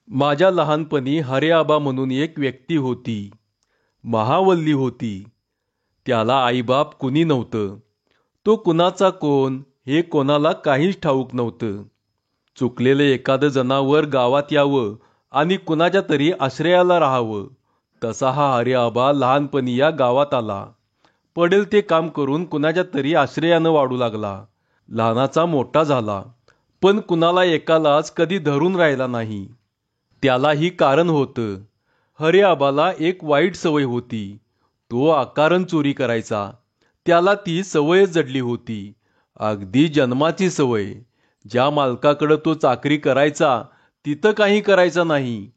माझ्या लहानपणी हरेआबा म्हणून एक व्यक्ती होती. महावल्ली होती. त्याला आईबाप कुणी नव्हतं. तो कुणाचा कोण हे कोणाला काहीच ठाऊक नव्हतं. चुकलेलं एखादं जनावर गावात यावं आणि कुणाच्या तरी आश्रयाला राहावं, तसा हा हरेआबा लहानपणी या गावात आला. पडेल ते काम करून कुणाच्या तरी आश्रयानं वाढू लागला. लहानाचा मोठा झाला, पण कुणाला एकालाच कधी धरून राहिला नाही. त्यालाही कारण होतं. हरेआबाला एक वाईट सवय होती. तो अकारण चोरी करायचा. त्याला ती सवयच जडली होती. अगदी जन्माची सवय. ज्या मालकाकडं तो चाकरी करायचा तिथं काही करायचा नाही,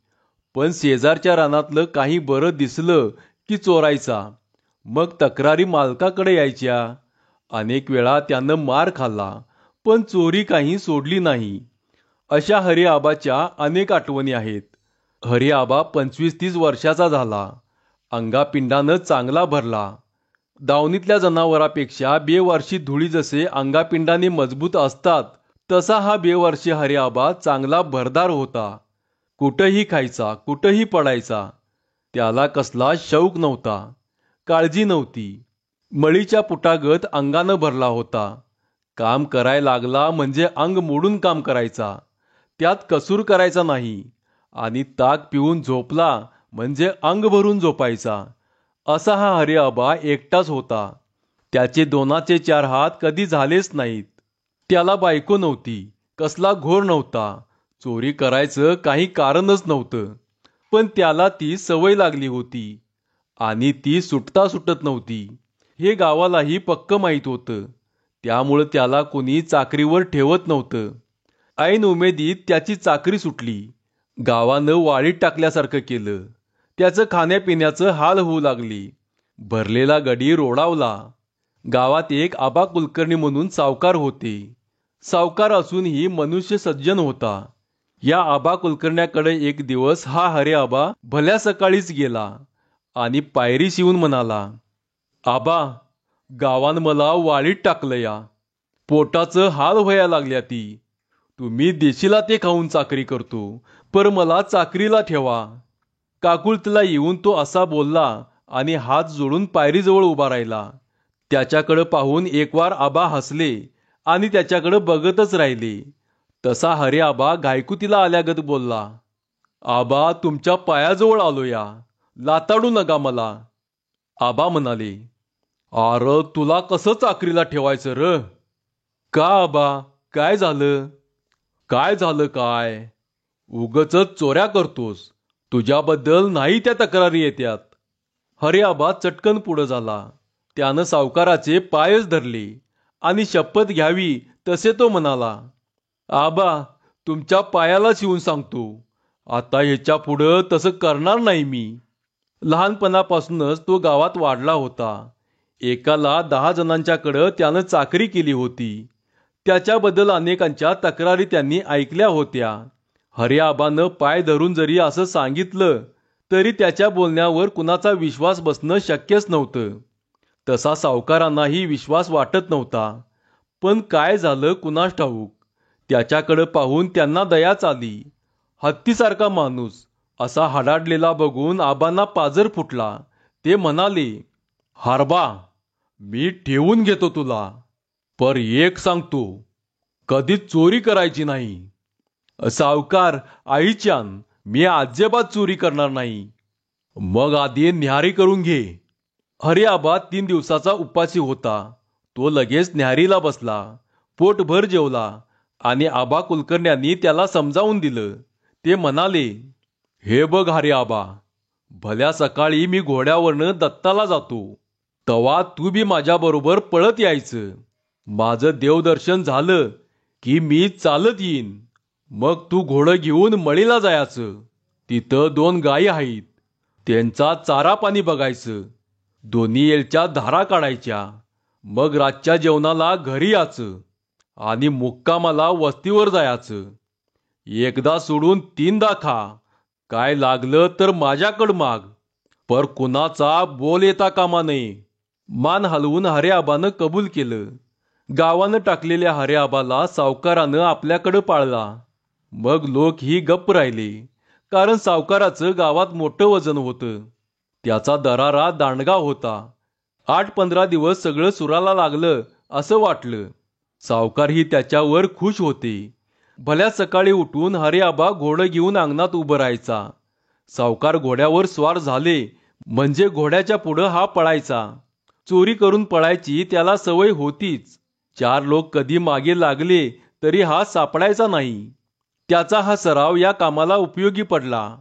पण शेजारच्या रानातलं काही बरं दिसलं की चोरायचा. मग तक्रारी मालकाकडे यायच्या. अनेक वेळा त्यानं मार खाल्ला, पण चोरी काही सोडली नाही. अशा हरिआबाच्या अनेक आठवणी आहेत. हरिआबा 25-30 वर्षाचा झाला. अंगापिंडानं चांगला भरला. दावणीतल्या जनावरापेक्षा बेवारशी धुळी जसे अंगापिंडाने मजबूत असतात, तसा हा बेवारशी हरिआबा चांगला भरदार होता. कुठंही खायचा, कुठंही पडायचा. त्याला कसला शौक नव्हता, काळजी नव्हती. मळीच्या पुटागत अंगानं भरला होता. काम करायला लागला म्हणजे अंग मोडून काम करायचा. त्यात कसूर करायचा नाही. आणि ताक पिऊन झोपला म्हणजे अंग भरून झोपायचा. असा हा हरिआबा एकटाच होता. त्याचे 2चे 4 हात कधी झालेच नाहीत. त्याला बायको नव्हती, कसला घोर नव्हता. चोरी करायचं काही कारणच नव्हतं. पण त्याला ती सवय लागली होती आणि ती सुटता सुटत नव्हती. हे गावालाही पक्क माहीत होतं. त्यामुळं त्याला कोणी चाकरीवर ठेवत नव्हतं. ऐन उमेदीत त्याची चाकरी सुटली. गावानं वाळीत टाकल्यासारखं केलं. त्याचं खाण्यापिण्याचं हाल होऊ लागली. भरलेला गडी रोडावला. गावात एक आबा कुलकर्णी म्हणून सावकार होते. सावकार असूनही मनुष्य सज्जन होता. या आबा कुलकर्ण्याकडे एक दिवस हा हरेआबा भल्या सकाळीच गेला आणि पायरी शिवून म्हणाला, आबा, गावान मला वाळीत टाकलं या. पोटाचं हाल व्हायला लागल्या ती. तुम्ही देशीला ते खाऊन चाकरी करतो, पर मला चाकरीला ठेवा. काकुळतीला येऊन तो असा बोलला आणि हात जोडून पायरीजवळ उभा राहिला. त्याच्याकडं पाहून एकवार आबा हसले आणि त्याच्याकडं बघतच राहिले. तसा हरेआबा घायकुतीला आल्यागत बोलला, आबा, तुमच्या पायाजवळ आलो या, लाताडू नका मला. आबा म्हणाले, आर, तुला कसं चाकरीला ठेवायचं र? का आबा, काय झालं? काय झालं काय? उगचच चोऱ्या करतोस. तुझ्याबद्दल नाही त्या तक्रारी येत्यात. हरेआबा चटकन पुढं झाला. त्यानं सावकाराचे पायच धरले आणि शपथ घ्यावी तसे तो म्हणाला, आबा, तुमच्या पायाला शिवून सांगतो, आता ह्याच्या पुढं तसं करणार नाही मी. लहानपणापासूनच तो गावात वाढला होता. एकाला 10 जणांच्याकडं त्यानं चाकरी केली होती. त्याच्याबद्दल अनेकांच्या तक्रारी त्यांनी ऐकल्या होत्या. हरेआबानं पाय धरून जरी असं सांगितलं तरी त्याच्या बोलण्यावर कुणाचा विश्वास बसणं शक्यच नव्हतं. तसा सावकारांनाही विश्वास वाटत नव्हता. पण काय झालं कुणास ठाऊक. त्याच्याकडं पाहून त्यांना दयाच आली. हत्तीसारखा माणूस असा हडाडलेला बघून आबांना पाजर फुटला. ते म्हणाले, हारबा, मी ठेवून घेतो तुला, पर एक सांगतो, कधीच चोरी करायची नाही. सावकार, आईच्यान, मी अजिबात चोरी करणार नाही. मग आधी न्याहारी करून घे. हरेआबा 3 दिवसाचा उपाशी होता. तो लगेच न्याहारीला बसला. पोटभर जेवला आणि आबा कुलकर्ण्यांनी त्याला समजावून दिलं. ते म्हणाले, हे बघ हरेआबा, भल्या सकाळी मी घोड्यावरनं दत्ताला जातो. तवा तू बी माझ्याबरोबर पळत यायचं. माझं देवदर्शन झालं की मी चालत येईन. मग तू घोडं घेऊन मळीला जायचं. तिथं 2 गायी आहेत. त्यांचा चारा पाणी बघायचं. दोन्ही येलच्या धारा काढायच्या. मग रातच्या जेवणाला घरी यायचं आणि मुक्कामाला वस्तीवर जायचं. एकदा सोडून 3दा खा. काय लागलं तर माझ्याकडं माग, पर कुणाचा बोल येता कामा नये. मान हलवून हरेआबानं कबूल केलं. गावानं टाकलेल्या हरेआबाला सावकारानं आपल्याकडं पाळला. मग लोक ही गप्प राहिले. कारण सावकाराचं गावात मोठं वजन होतं. त्याचा दरारा दांडगा होता. 8-15 दिवस सगळं सुराला लागलं असं वाटलं. सावकारही त्याच्यावर खुश होते. भल्या सकाळी उठून हरिआबा घोडं घेऊन अंगणात उभं राहायचा. सावकार घोड्यावर स्वार झाले म्हणजे घोड्याच्या पुढं हा पळायचा. चोरी करून पळायची त्याला सवय होतीच. 4 लोक कधी मागे लागले तरी हा सापडायचा नाही. त्याचा हा सराव या कामाला उपयोगी पडला.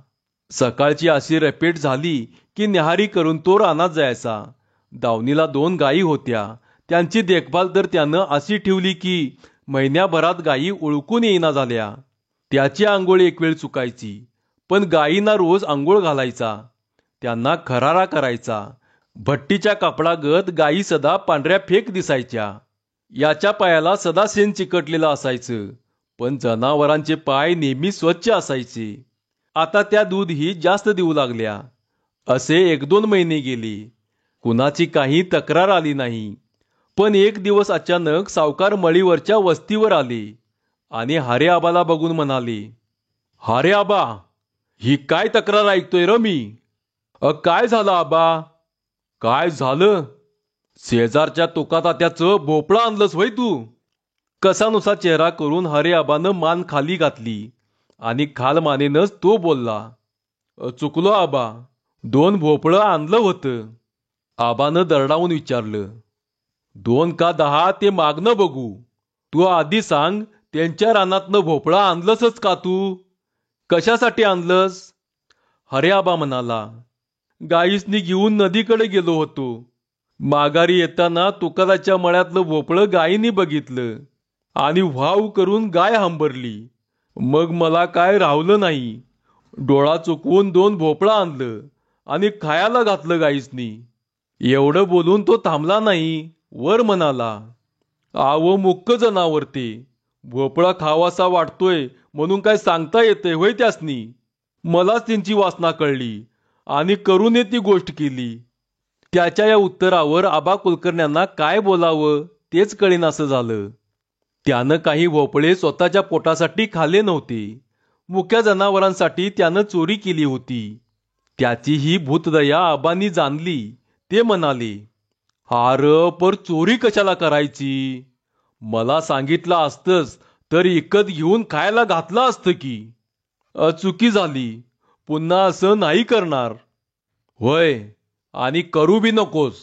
सकाळची अशी रपेट झाली की न्याहारी करून तो रानात जायचा. दावणीला 2 गायी होत्या. त्यांची देखभाल तर त्यानं अशी ठेवली की महिन्याभरात गायी ओळखून येईना झाल्या. त्याची आंघोळ एक वेळ चुकायची, पण गायींना रोज आंघोळ घालायचा. त्यांना खरारा करायचा. भट्टीच्या कापडागत गायी सदा पांढऱ्या फेक दिसायच्या. याच्या पायाला सदा शेण चिकटलेलं असायचं, पण जनावरांचे पाय नेहमी स्वच्छ असायचे. आता त्या दूधही जास्त देऊ लागल्या. असे 1-2 महिने गेले. कुणाची काही तक्रार आली नाही. पण एक दिवस अचानक सावकार मळीवरच्या वस्तीवर आले आणि हरिआबाला बघून म्हणाले, "हरिआबा, ही काय तक्रार ऐकतोय र मी?" काय झालं आबा?" "काय झालं? शेजारच्या तुकातात्याचं भोपळा आणलंस वय तू?" कसानुसा चेहरा करून हरिआबानं मान खाली घातली आणि खालमानेनच तो बोलला, "चुकलो आबा, 2 भोपळं आणलं होतं." आबानं दरडावून विचारलं, "2 का 10 ते मागणं बघू. तू आधी सांग, त्यांच्या रानातनं भोपळा आणलंसच का तू? कशासाठी आणलंस?" हरिआबा म्हणाला, "गाईसनी घेऊन नदीकडे गेलो होतो. माघारी येताना तुकादाच्या मळ्यातलं भोपळं गायीनी बघितलं आणि व्हाव करून गाय हंबरली. मग मला काय राहवलं नाही. डोळा चुकवून 2 भोपळं आणलं आणि खायला घातलं गाईसनी." एवढं बोलून तो थांबला नाही. वर म्हणाला, "आव मुक्क जनावर ते. भोपळा खावासा वाटतोय म्हणून काय सांगता येते होय त्यासनी? मलाच त्यांची वासना कळली आणि करूने ती गोष्ट केली." त्याच्या या उत्तरावर आबा कुलकर्ण्यांना काय बोलावं तेच कळेनासं झालं. त्यानं काही भोपळे स्वतःच्या पोटासाठी खाल्ले नव्हते. मुक्या जनावरांसाठी त्यानं चोरी केली होती. त्याची ही भूतदया आबांनी जाणली. ते म्हणाले, "हार, पर चोरी कशाला करायची? मला सांगितलं असतंस तर इकत घेऊन खायला घातलं असतं की." "चुकी झाली. पुन्हा असं नाही करणार." "होय, आणि करू बी नकोस."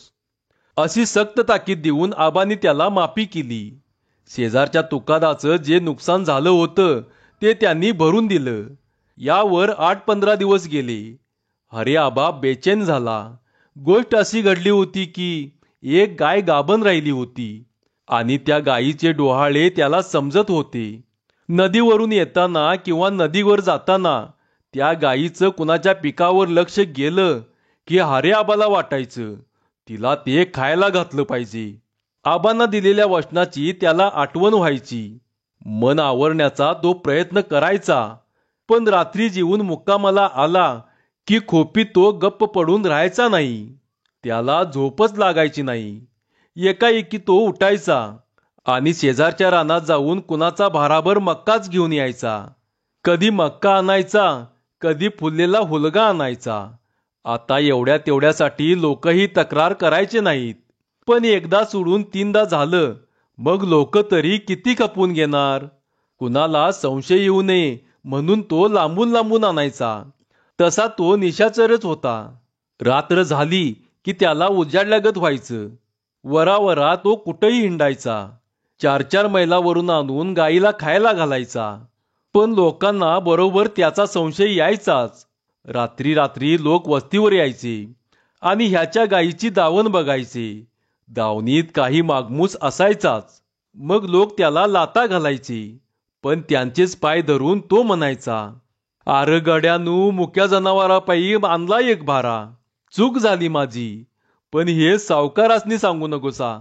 अशी सक्त ताकीद देऊन आबांनी त्याला माफी केली. शेजारच्या तुकादाचं जे नुकसान झालं होतं ते त्यांनी भरून दिलं. यावर 8-15 दिवस गेले. हरिआबा बेचैन झाला. गोष्ट अशी घडली होती की एक गाय गाभण राहिली होती आणि त्या गायीचे डोहाळे त्याला समजत होते. नदीवरून येताना किंवा नदीवर जाताना त्या गायीचं कुणाच्या पिकावर लक्ष गेलं की हरिआबाला वाटायचं तिला ते खायला घातलं पाहिजे. आबांना दिलेल्या वचनाची त्याला आठवण व्हायची. मन आवरण्याचा तो प्रयत्न करायचा, पण रात्री जेवून मुक्कामाला आला की खोपीत तो गप्प पडून राहायचा नाही. त्याला झोपच लागायची नाही. एकाएकी तो उठायचा आणि शेजारच्या रानात जाऊन कुणाचा भाराभर मक्काच घेऊन यायचा. कधी मक्का आणायचा, कधी फुललेला हुलगा आणायचा. आता एवढ्या तेवढ्यासाठी लोकही तक्रार करायचे नाहीत. पण एकदा सोडून 3दा झालं मग लोक तरी किती खपवून घेणार? कुणाला संशय येऊ नये म्हणून तो लांबून लांबून आणायचा. तसा तो निशाचरच होता. रात्र झाली की त्याला उजाडल्यागत व्हायचं. वरावरा तो कुठेही हिंडायचा. 4-4 मैलावरून आणून गाईला खायला घालायचा. पण लोकांना बरोबर त्याचा संशय यायचाच. रात्री रात्री लोक वस्तीवर यायचे आणि ह्याच्या गायीची दावण बघायचे. दावणीत काही मागमूस असायचाच. मग लोक त्याला लाता घालायचे, पण त्यांचेच पाय धरून तो म्हणायचा, "आर गड्यानू, मुक्या जनावरापायी आणला एक भारा. चूक झाली माझी, पण हे सावकारासनी सांगू नकोसा."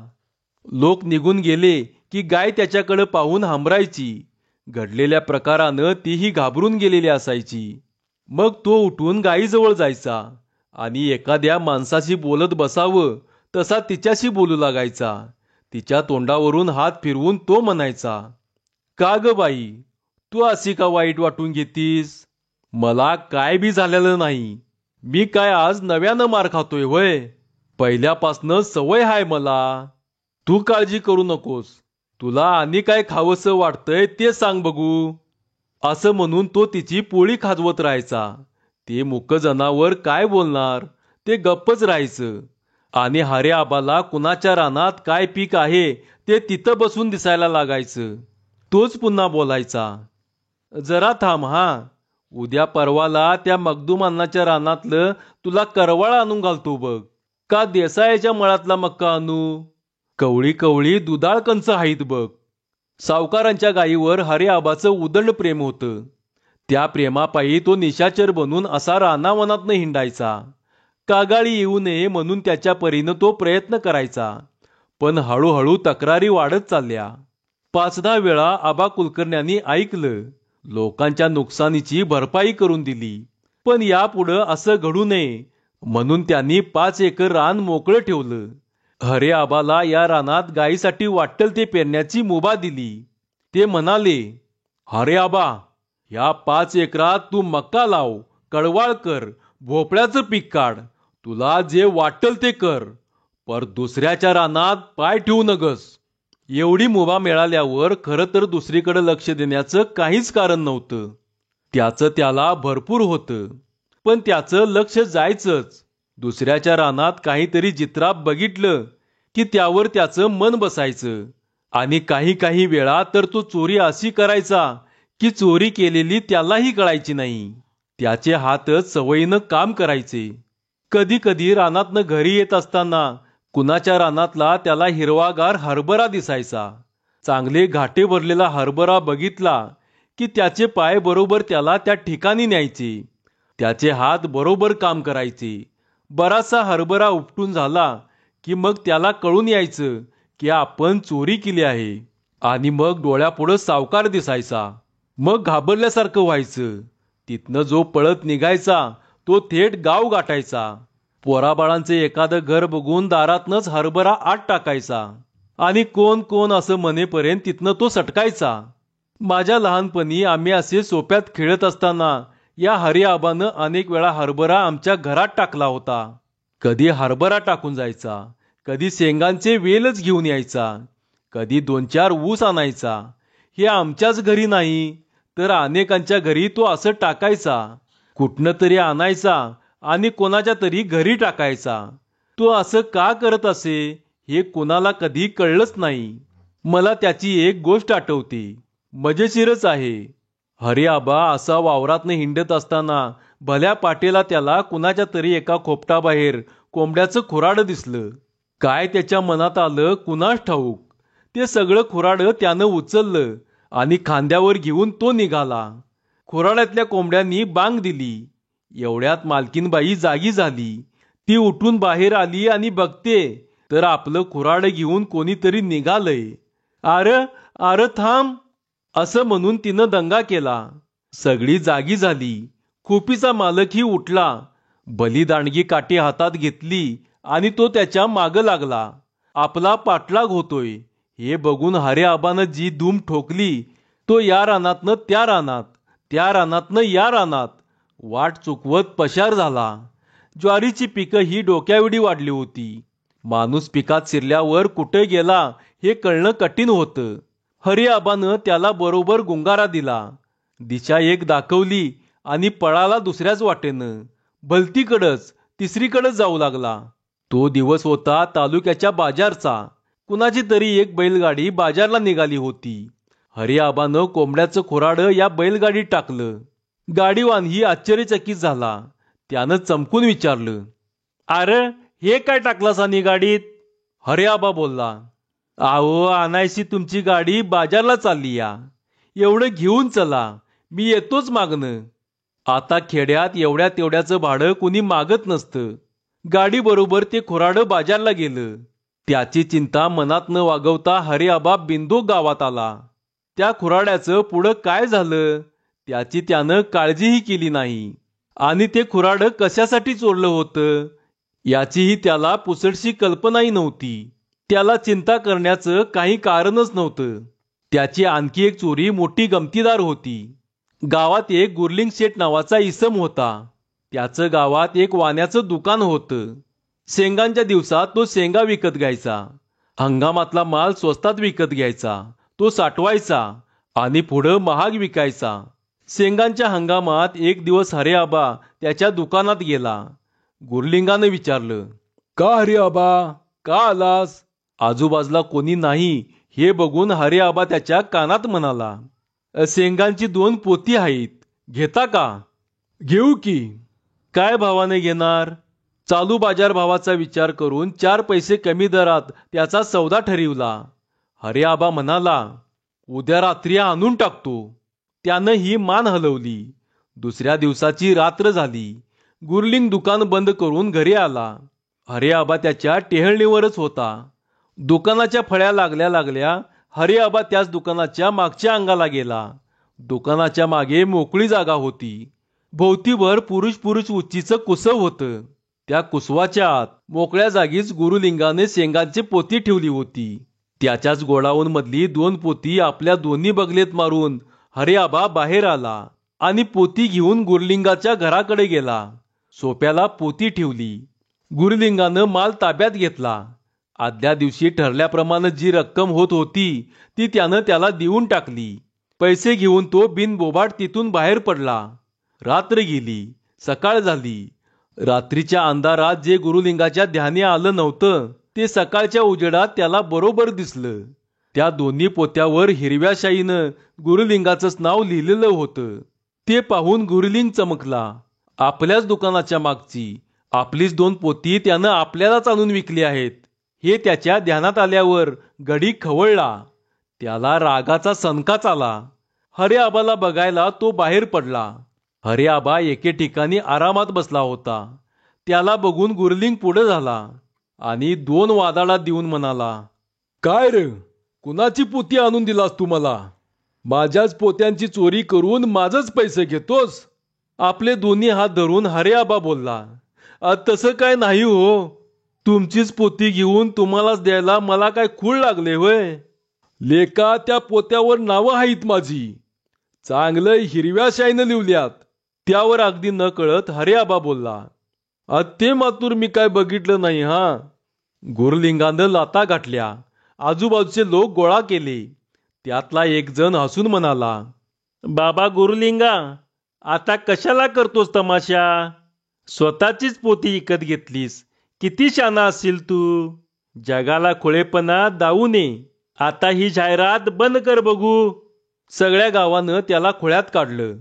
लोक निघून गेले की गाय त्याच्याकडे पाहून हांबरायची. घडलेल्या प्रकारानं तीही घाबरून गेलेली असायची. मग तो उठून गायीजवळ जायचा आणि एखाद्या माणसाशी बोलत बसावं तसा तिच्याशी बोलू लागायचा. तिच्या तोंडावरून हात फिरवून तो म्हणायचा, "का ग बाई, तू अशी का वाईट वाटून घेतीस? मला काय बी झालेलं नाही. मी काय आज नव्यानं मार खातोय वय? पहिल्यापासनं सवय हाय मला. तू काळजी करू नकोस. तुला आणि काय खावंसं वाटतंय ते सांग बघू. असं म्हणून तो तिची पोळी खाजवत राहायचा. ते मुकं जनावर काय बोलणार, ते गप्पच राहायचं. आणि हरे आबाला कुणाच्या रानात काय पीक आहे ते तिथं बसून दिसायला लागायचं. तोच पुन्हा बोलायचा, जरा थांब हा, उद्या परवाला त्या मगदूम अण्णाच्या रानातलं तुला करवाळ आणून घालतो बघ. का देसायाच्या मळातला मक्का आणू? कवळी कवळी दुधाळ कंच आहेत बघ. सावकारांच्या गायीवर हरे आबाचं उदंड प्रेम होतं. त्या प्रेमापायी तो निशाचर बनून असा रानावनातनं हिंडायचा. कागाळी येऊ नये म्हणून त्याच्या परीनं तो प्रयत्न करायचा. पण हळूहळू तक्रारी वाढत चालल्या. 5-10 वेळा आबा कुलकर्ण्यांनी ऐकलं. लोकांच्या नुकसानीची भरपाई करून दिली. पण यापुढं असं घडू नये म्हणून त्यांनी 5 एकर रान मोकळं ठेवलं. हरे आबाला या रानात गायीसाठी वाटेल ते पेरण्याची मुभा दिली. ते म्हणाले, हरे आबा, या 5 एकरात तू मक्का लाव, कडवाळ कर, भोपळ्याचं पीक काढ, तुला जे वाटेल ते कर, पर दुसऱ्याच्या रानात पाय ठेवू नगस. एवढी मुभा मिळाल्यावर खरं तर दुसरीकडे लक्ष देण्याचं काहीच कारण नव्हतं. त्याचं त्याला भरपूर होतं. पण त्याचं लक्ष जायचंच. दुसऱ्याच्या रानात काहीतरी जित्राप बघितलं की त्यावर त्याचं मन बसायचं. आणि काही वेळा तर तो चोरी अशी करायचा की चोरी केलेली त्यालाही कळायची नाही. त्याचे हातच सवयीनं काम करायचे. कधी कधी रानातनं घरी येत असताना कुणाच्या रानातला त्याला हिरवागार हरभरा दिसायचा. चांगले घाटे भरलेला हरभरा बघितला की त्याचे पाय बरोबर त्याला त्या ठिकाणी न्यायचे. त्याचे हात बरोबर काम करायचे. बराचसा हरभरा उपटून झाला की मग त्याला कळून यायचं की आपण चोरी केली आहे. आणि मग डोळ्यापुढं सावकार दिसायचा. मग घाबरल्यासारखं व्हायचं. तिथनं जो पळत निघायचा तो थेट गाव गाठायचा. पोराबाळांचे एखादं घर बघून दारातनच हरभरा आत टाकायचा. आणि कोण कोण असं म्हणेपर्यंत तिथनं तो सटकायचा. माझ्या लहानपणी आम्ही असे सोप्यात खेळत असताना या हरी आबानं अनेक वेळा हरभरा आमच्या घरात टाकला होता. कधी हरभरा टाकून जायचा, कधी शेंगांचे वेलच घेऊन यायचा, कधी 2-4 ऊस आणायचा. हे आमच्याच घरी नाही तर अनेकांच्या घरी तो असं टाकायचा. कुठनं तरी आणायचा आणि कोणाच्या तरी घरी टाकायचा. तो असं का करत असे हे कोणाला कधी कळलंच नाही. मला त्याची एक गोष्ट आठवते. मजेशीरच आहे. हरी आबा असा वावरातनं हिंडत असताना भल्या पाटेला त्याला कुणाच्या तरी एका खोपटाबाहेर कोंबड्याचं खुराडं दिसलं. काय त्याच्या मनात आलं कुणास ठाऊक. ते सगळं खुराडं त्यानं उचललं आणि खांद्यावर घेऊन तो निघाला. खुराड्यातल्या कोंबड्यांनी बांग दिली. एवढ्यात मालकीनबाई जागी झाली. ती उठून बाहेर आली आणि बघते तर आपलं खुराडं घेऊन कोणीतरी निघालंय. आर आर थांब असं म्हणून तिनं दंगा केला. सगळी जागी झाली. खोपीचा मालकही उठला. बलिदांडगी काठी हातात घेतली आणि तो त्याच्या मागं लागला. आपला पाठलाग होतोय हे बघून हरे आबानं जी धूम ठोकली. तो या रानातनं त्या रानात, त्या रानातनं या रानात वाट चुकवत पशार झाला. ज्वारीची पिकं ही डोक्याएवढी वाढली होती. माणूस पिकात शिरल्यावर कुठे गेला हे कळणं कठीण होतं. हरी आबानं त्याला बरोबर गुंगारा दिला. दिशा एक दाखवली आणि पळाला दुसऱ्याच वाटेनं. भलतीकडंच तिसरीकडेच जाऊ लागला. तो दिवस होता तालुक्याच्या बाजारचा. कुणाची तरी एक बैलगाडी बाजारला निघाली होती. हरी आबानं कोंबड्याचं खुराडं या बैलगाडीत टाकलं. गाडीवानही आश्चर्यचकित झाला. त्यानं चमकून विचारलं, अरे हे काय टाकलास आणि गाडीत? हरी आबा बोलला, अहो आणायची तुमची गाडी बाजारला चालली या. एवढं घेऊन चला, मी येतोच मागणं. आता खेड्यात एवढ्या तेवढ्याचं भाडं कुणी मागत नसतं. गाडी बरोबर ते खुराडं बाजारला गेलं. त्याची चिंता मनात न वागवता हरी आबा बिंदू गावात आला. त्या खुराड्याचं पुढं काय झालं त्याची त्यानं काळजीही केली नाही. आणि ते खुराडं कशासाठी चोरलं होतं याचीही त्याला पुसटशी कल्पनाही नव्हती. त्याला चिंता करण्याचं काही कारणच नव्हतं. त्याची आणखी एक चोरी मोठी गमतीदार होती. गावात एक गुरलिंग शेठ नावाचा इसम होता. त्याचं गावात एक वाण्याचं दुकान होतं. शेंगांच्या दिवसात तो शेंगा विकत घ्यायचा. हंगामातला माल स्वस्तात विकत घ्यायचा, तो साठवायचा आणि पुढं महाग विकायचा. शेंगांच्या हंगामात एक दिवस हरे आबा त्याच्या दुकानात गेला. गुरलिंगानं विचारलं, का हरे आबा, का आलास? आजूबाजूला कोणी नाही हे बघून हरे आबा त्याच्या कानात म्हणाला, शेंगांची 2 पोती आहेत, घेता का? घेऊ की. काय भावाने घेणार? चालू बाजार भावाचा विचार करून 4 पैसे कमी दरात त्याचा सौदा ठरविला. हरे आबा म्हणाला, उद्या रात्री आणून टाकतो. त्यानं ही मान हलवली. दुसऱ्या दिवसाची रात्र झाली. गुरलिंग दुकान बंद करून घरी आला. हरे आबा त्याच्या टेहळणीवरच होता. दुकानाच्या फळ्या लागल्या लागल्या हरे आबा त्याच दुकानाच्या मागच्या अंगाला गेला. दुकानाच्या मागे मोकळी जागा होती. भोवतीवर पुरुष उच्चीचं कुसव होतं. त्या कुसवाच्या आत मोकळ्या जागीच गुरुलिंगाने शेंगांची पोती ठेवली होती. त्याच्याच गोडाऊन मधली 2 पोती आपल्या दोन्ही बगलेत मारून हरे आबा बाहेर आला आणि पोती घेऊन गुरुलिंगाच्या घराकडे गेला. सोप्याला पोती ठेवली. गुरुलिंगानं माल ताब्यात घेतला. आदल्या दिवशी ठरल्याप्रमाणे जी रक्कम होत होती ती त्यानं त्याला देऊन टाकली. पैसे घेऊन तो बिनबोभाट तिथून बाहेर पडला. रात्र गेली, सकाळ झाली. रात्रीच्या अंधारात जे गुरुलिंगाच्या ध्यानी आलं नव्हतं ते सकाळच्या उजेडात त्याला बरोबर दिसलं. त्या दोन्ही पोत्यावर हिरव्या शाईनं गुरुलिंगाचंच नाव लिहिलेलं होतं. ते पाहून गुरुलिंग चमकला. आपल्याच दुकानाच्या मागची आपलीच 2 पोती त्यानं आपल्यालाच आणून विकली आहेत हे त्याच्या ध्यानात आल्यावर गडी खवळला. त्याला रागाचा सणकाच आला. हरे आबाला बघायला तो बाहेर पडला. हरे आबा एके ठिकाणी आरामात बसला होता. त्याला बघून गुरलिंग पुढे झाला आणि 2 वादाळा देऊन म्हणाला, काय रे, कुणाची पोती आणून दिलास तू मला? माझ्याच पोत्यांची चोरी करून माझच पैसे घेतोस? आपले दोन्ही हात धरून हरे आबा बोलला, तसं काय नाही हो. तुमचीच पोती घेऊन तुम्हालाच द्यायला मला काय खूळ लागले होय? लेका, त्या पोत्यावर नावं आहेत माझी. चांगलं हिरव्या शाईनं लिवल्यात. त्यावर अगदी न कळत हरे आबा बोलला, ते मातूर मी काय बघितलं नाही हा. गुरुलिंगानं लाता गाठल्या. आजूबाजूचे लोक गोळा केले. त्यातला एक जण हसून म्हणाला, बाबा गुरुलिंगा, आता कशाला करतोस तमाशा? स्वतःचीच पोती विकत घेतलीस. किती शाना असशील तू. जगाला खुळेपणा दावू नये. आता ही जाहिरात बंद कर बघू. सगळ्या गावानं त्याला खोळ्यात काढलं.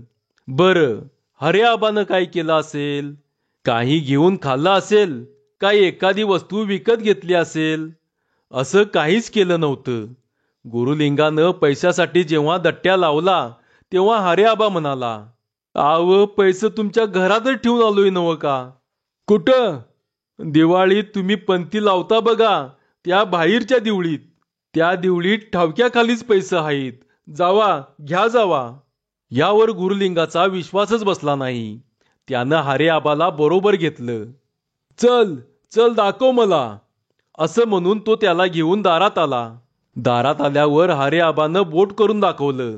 बरं, हरे आबानं काय केलं असेल? काही घेऊन खाल्लं असेल, काय एखादी वस्तू विकत घेतली असेल? असं काहीच केलं नव्हतं. गुरुलिंगानं पैशासाठी जेव्हा दट्ट्या लावला तेव्हा हरे आबा म्हणाला, आव, पैसे तुमच्या घरातच ठेवून आलोय नव का? कुठं? दिवाळीत तुम्ही पंती लावता बघा, त्या बाहेरच्या दिवळीत. त्या दिवळीत ठावक्याखालीच पैसे आहेत. जावा, घ्या जावा. यावर गुरुलिंगाचा विश्वासच बसला नाही. त्यानं हरे आबाला बरोबर घेतलं. चल चल, दाखव मला, असं म्हणून तो त्याला घेऊन दारात आला. दारात आल्यावर हरे आबानं बोट करून दाखवलं.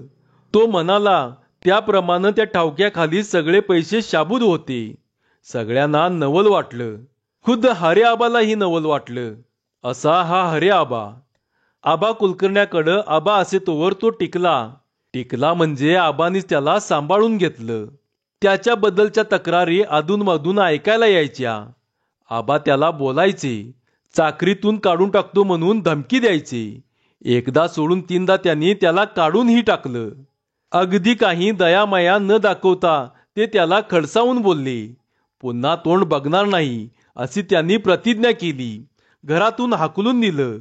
तो म्हणाला त्याप्रमाणे त्या ठावक्याखाली सगळे पैसे शाबूत होते. सगळ्यांना नवल वाटलं. खुद्द हरे आबालाही नवल वाटलं. असा हा हरे आबा. आबा कुलकर्ण्याकडं आबा असे तोवर तो टिकला म्हणजे आबानीच त्याला सांभाळून घेतलं. त्याच्याबद्दलच्या तक्रारी अधूनमधून ऐकायला यायच्या. आबा त्याला बोलायचे. चाकरीतून काढून टाकतो म्हणून धमकी द्यायचे. एकदा सोडून 3दा त्यांनी त्याला काढूनही टाकलं. अगदी काही दयामाया न दाखवता ते त्याला खडसावून बोलले. पुन्हा तोंड बघणार नाही अशी त्यांनी प्रतिज्ञा केली. घरातून हाकलून दिलं.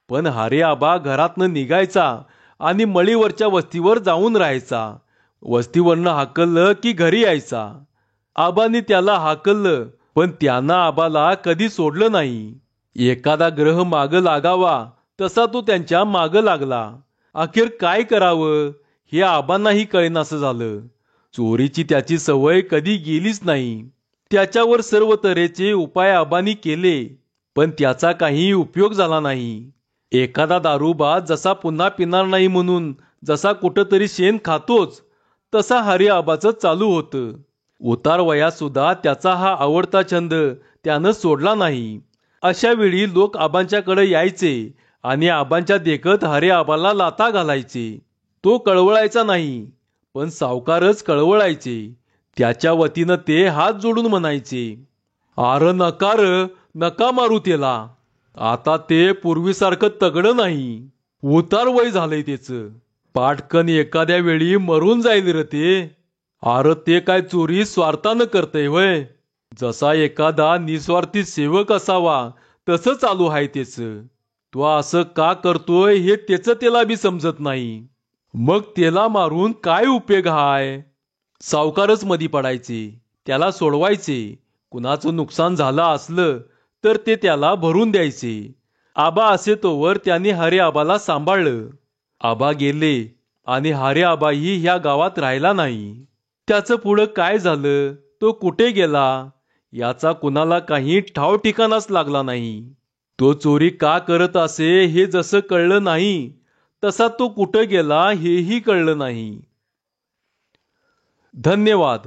पण हरे आबा घरातनं निघायचा आणि मळीवरच्या वस्तीवर जाऊन राहायचा. वस्तीवरनं हाकललं की घरी यायचा. आबांनी त्याला हाकललं पण त्यानं आबाला कधी सोडलं नाही. एखादा ग्रह मागं लागावा तसा तो त्यांच्या मागं लागला. अखेर काय करावं हे आबांनाही कळेनासं झालं. चोरीची त्याची सवय कधी गेलीच नाही. त्याच्यावर सर्व तऱ्हेचे उपाय आबांनी केले पण त्याचा काही उपयोग झाला नाही. एखादा दारूबाज जसा पुन्हा पिणार नाही म्हणून जसा कुठंतरी शेण खातोच तसा हरी आबाचं चालू होतं. उतार वयात सुद्धा त्याचा हा आवडता छंद त्यानं सोडला नाही. अशा वेळी लोक आबांच्याकडे यायचे आणि आबांच्या देखत हरी आबाला लाथा घालायचे. तो कळवळायचा नाही, पण सावकारच कळवळायचे. त्याच्या वतीनं ते हात जोडून म्हणायचे, "आर नका र, नका मारू त्याला. आता ते पूर्वीसारखं तगडं नाही. उतार वय झालंय त्याचं. पाटकन एखाद्या वेळी मरून जाईल र ते. आर ते काय चोरी स्वार्थानं करतय वय. जसा एखादा निस्वार्थी सेवक असावा तसं चालू आहे त्याचं. तो असं का करतोय हे त्याचं त्याला बी समजत नाही. मग त्याला मारून काय उपयोग हाय?" सावकारच मधी पडायचे, त्याला सोडवायचे. कुणाचं नुकसान झालं असलं तर ते त्याला भरून द्यायचे. आबा असे तोवर त्यांनी हरी आबाला सांभाळलं. आबा गेले आणि हरी आबाही ह्या गावात राहिला नाही. त्याचं पुढं काय झालं, तो कुठे गेला, याचा कुणाला काही ठाव ठिकाणाच लागला नाही. तो चोरी का करत असे हे जसं कळलं नाही, तसा तो कुठं गेला हेही कळलं नाही. धन्यवाद.